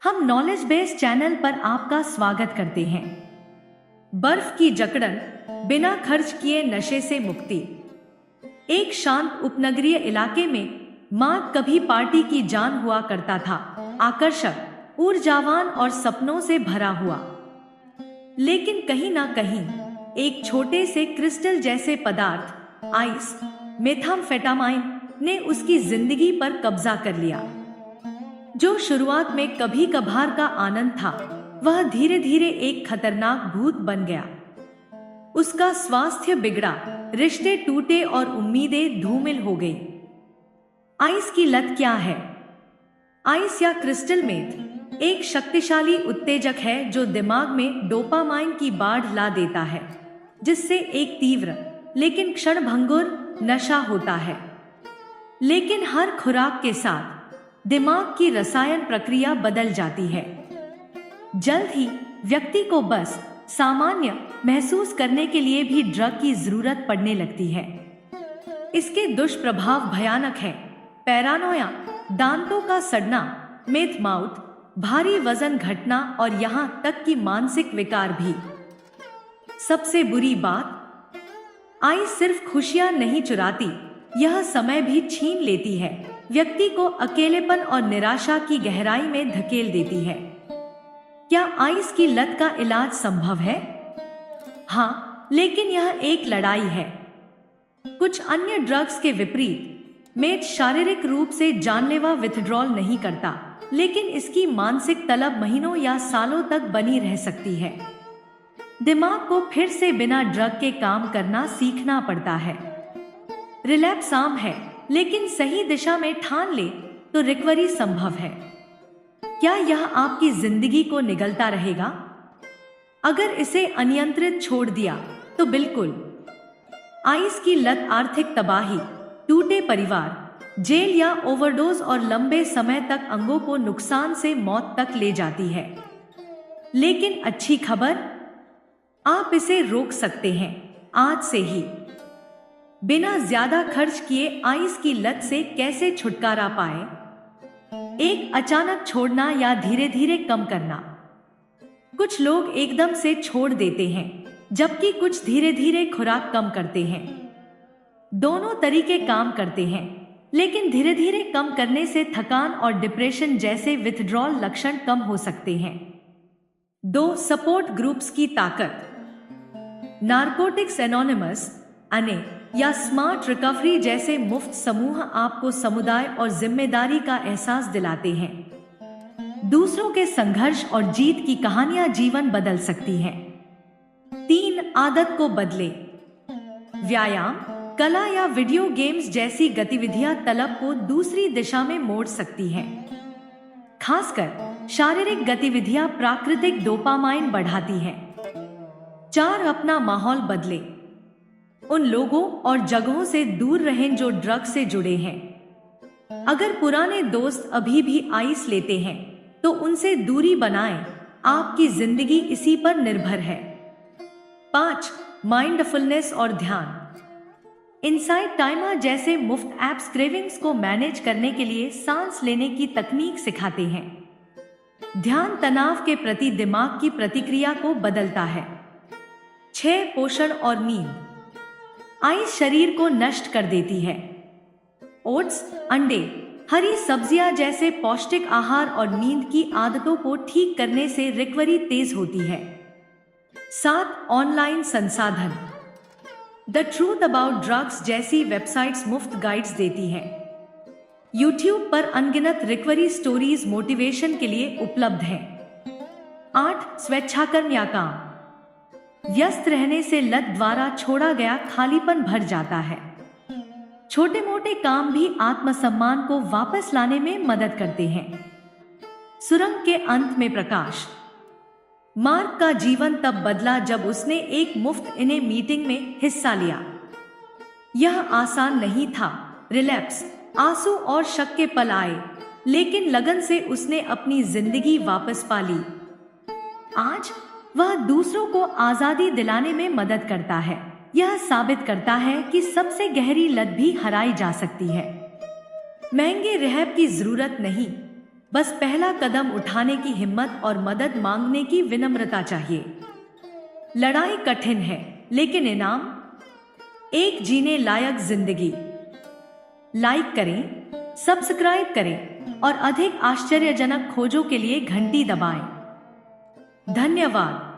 हम knowledge based channel पर आपका स्वागत करते हैं। बर्फ की जकड़न, बिना खर्च किए नशे से मुक्ति। एक शांत उपनगरीय इलाके में मार्क कभी पार्टी की जान हुआ करता था, आकर्षक, ऊर्जावान और सपनों से भरा हुआ। लेकिन कहीं ना कहीं एक छोटे से क्रिस्टल जैसे पदार्थ, आइस, मेथाम्फेटामाइन ने उसकी जिंदगी पर कब्जा कर लिया। जो शुरुआत में कभी कभार का आनंद था, वह धीरे धीरे एक खतरनाक भूत बन गया। उसका स्वास्थ्य बिगड़ा, रिश्ते टूटे और उम्मीदें धूमिल हो गई। आइस की लत क्या है? आइस या क्रिस्टल मेथ एक शक्तिशाली उत्तेजक है जो दिमाग में डोपामाइन की बाढ़ ला देता है, जिससे एक तीव्र लेकिन क्षणभंगुर नशा होता है। लेकिन हर खुराक के साथ दिमाग की रसायन प्रक्रिया बदल जाती है। जल्द ही व्यक्ति को बस सामान्य महसूस करने के लिए भी ड्रग की जरूरत पड़ने लगती है। इसके दुष्प्रभाव भयानक हैं। पैरानोया, दांतों का सड़ना, मेथ माउथ, भारी वजन घटना और यहाँ तक कि मानसिक विकार भी। सबसे बुरी बात, आइस सिर्फ खुशियां नहीं चुराती, यह समय भी छीन लेती है, व्यक्ति को अकेलेपन और निराशा की गहराई में धकेल देती है। क्या आइस की लत का इलाज संभव है? हाँ, लेकिन यह एक लड़ाई है। कुछ अन्य ड्रग्स के विपरीत, मेथ शारीरिक रूप से जानलेवा विथड्रॉल नहीं करता, लेकिन इसकी मानसिक तलब महीनों या सालों तक बनी रह सकती है। दिमाग को फिर से बिना ड्रग के काम करना सीखना पड़ता है। रिलैप्स आम है, लेकिन सही दिशा में ठान ले तो रिकवरी संभव है। क्या यह आपकी जिंदगी को निगलता रहेगा? अगर इसे अनियंत्रित छोड़ दिया तो बिल्कुल। आइस की लत आर्थिक तबाही, टूटे परिवार, जेल या ओवरडोज और लंबे समय तक अंगों को नुकसान से मौत तक ले जाती है। लेकिन अच्छी खबर, आप इसे रोक सकते हैं आज से ही। बिना ज्यादा खर्च किए आइस की लत से कैसे छुटकारा पाए? एक, अचानक छोड़ना या धीरे धीरे कम करना। कुछ लोग एकदम से छोड़ देते हैं, जबकि कुछ धीरे धीरे खुराक कम करते हैं। दोनों तरीके काम करते हैं, लेकिन धीरे धीरे कम करने से थकान और डिप्रेशन जैसे विथड्रॉल लक्षण कम हो सकते हैं। 2, सपोर्ट ग्रुप्स की ताकत। नारकोटिक्स एनोनिमस, अने या स्मार्ट रिकवरी जैसे मुफ्त समूह आपको समुदाय और जिम्मेदारी का एहसास दिलाते हैं। दूसरों के संघर्ष और जीत की कहानियां जीवन बदल सकती हैं। 3, आदत को बदले। व्यायाम, कला या वीडियो गेम्स जैसी गतिविधियां तलब को दूसरी दिशा में मोड़ सकती हैं। खासकर शारीरिक गतिविधियां प्राकृतिक डोपामाइन बढ़ाती हैं। 4, अपना माहौल बदले। उन लोगों और जगहों से दूर रहें जो ड्रग से जुड़े हैं। अगर पुराने दोस्त अभी भी आइस लेते हैं तो उनसे दूरी बनाएं, आपकी जिंदगी इसी पर निर्भर है। 5, माइंडफुलनेस और ध्यान। इनसाइट टाइमर जैसे मुफ्त ऐप्स क्रेविंग्स को मैनेज करने के लिए सांस लेने की तकनीक सिखाते हैं। ध्यान तनाव के प्रति दिमाग की प्रतिक्रिया को बदलता है। 6, पोषण और नींद। आइस शरीर को नष्ट कर देती है। ओट्स, अंडे, हरी सब्जियां जैसे पौष्टिक आहार और नींद की आदतों को ठीक करने से रिकवरी तेज होती है। 7, ऑनलाइन संसाधन। द ट्रूथ अबाउट ड्रग्स जैसी वेबसाइट्स मुफ्त गाइड्स देती हैं। यूट्यूब पर अनगिनत रिकवरी स्टोरीज मोटिवेशन के लिए उपलब्ध हैं। 8, स्वेच्छाकर्म या काम। व्यस्त रहने से लत द्वारा छोड़ा गया खालीपन भर जाता है। छोटे मोटे काम भी आत्मसम्मान को वापस लाने में मदद करते हैं। सुरंग के अंत में प्रकाश। मार्क का जीवन तब बदला जब उसने एक मुफ्त इने मीटिंग में हिस्सा लिया। यह आसान नहीं था। रिलैप्स, आंसू और शक के पल आए, लेकिन लगन से उसने अपनी जिंदगी वापस पा ली। आज वह दूसरों को आजादी दिलाने में मदद करता है। यह साबित करता है कि सबसे गहरी लत भी हराई जा सकती है। महंगे रिहैब की जरूरत नहीं, बस पहला कदम उठाने की हिम्मत और मदद मांगने की विनम्रता चाहिए। लड़ाई कठिन है, लेकिन इनाम एक जीने लायक जिंदगी। लाइक करें, सब्सक्राइब करें और अधिक आश्चर्यजनक खोजों के लिए घंटी दबाएं। धन्यवाद।